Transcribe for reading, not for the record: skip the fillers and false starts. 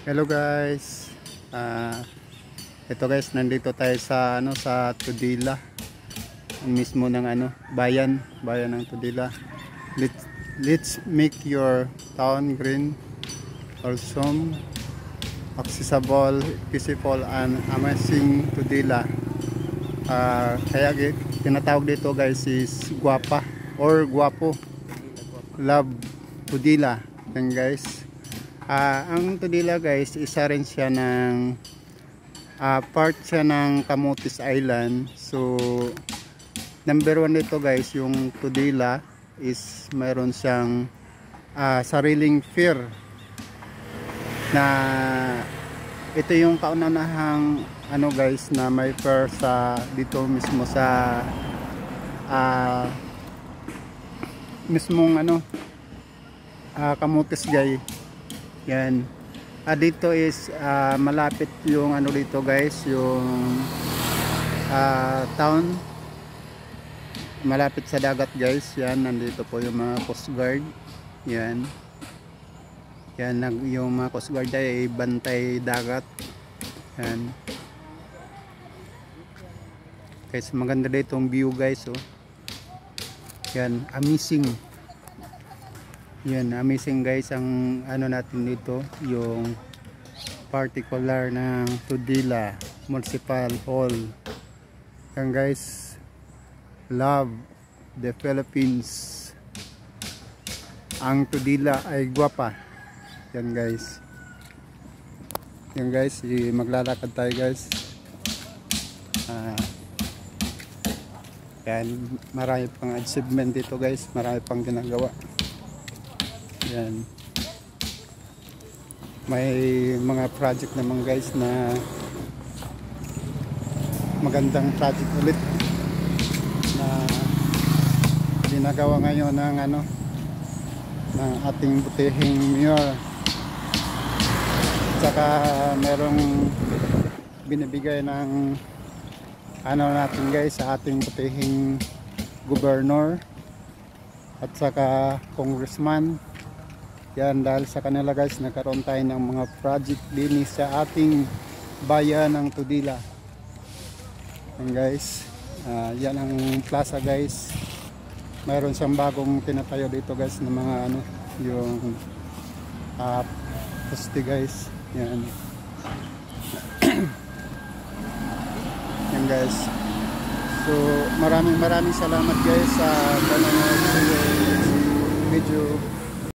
Hello guys. Ito guys, nandito tayo sa sa Tudela. Mismo ng bayan ng Tudela. Let's make your town green, wholesome, accessible, peaceful and amazing Tudela. Kaya tinatawag dito guys is guwapa or guwapo. Love Tudela. Yan guys. Ang Tudela guys, isa rin siya ng part siya ng Camotes Island. So number 1 dito guys, yung Tudela is mayroon siyang sariling pier na ito yung kauna-unahang guys na may pier sa dito mismo sa mismong Camotes Gay. Yan. Dito is malapit yung dito guys, yung town. Malapit sa dagat guys. Yan, nandito po yung mga Coast Guard. Yan. Yan, yung mga Coast Guard ay bantay dagat. Yan. Guys, maganda dito yung view guys, oh. Yan, amazing. Yan, amazing guys ang natin dito, yung particular ng Tudela Municipal Hall. Yan guys, love the Philippines. Ang Tudela ay guwapa. Yan guys. Yan guys, maglalakad tayo guys. Yan, marami pang achievement dito guys, marami pang ginagawa. Yan. May mga project naman guys na magandang project ulit na ginagawa ngayon ng ng ating butihing mayor. Tsaka merong binibigay ng natin guys sa ating butihing gobernador at saka congressman. Yan, dahil sa kanila guys, nagkaroon tayo ng mga project din sa ating bayan ng Tudela. Yan guys, yan ang plaza guys. Mayroon siyang bagong tinatayo dito guys ng mga yung poste guys. Yan. Yan guys. So maraming salamat guys sa panonood sa video.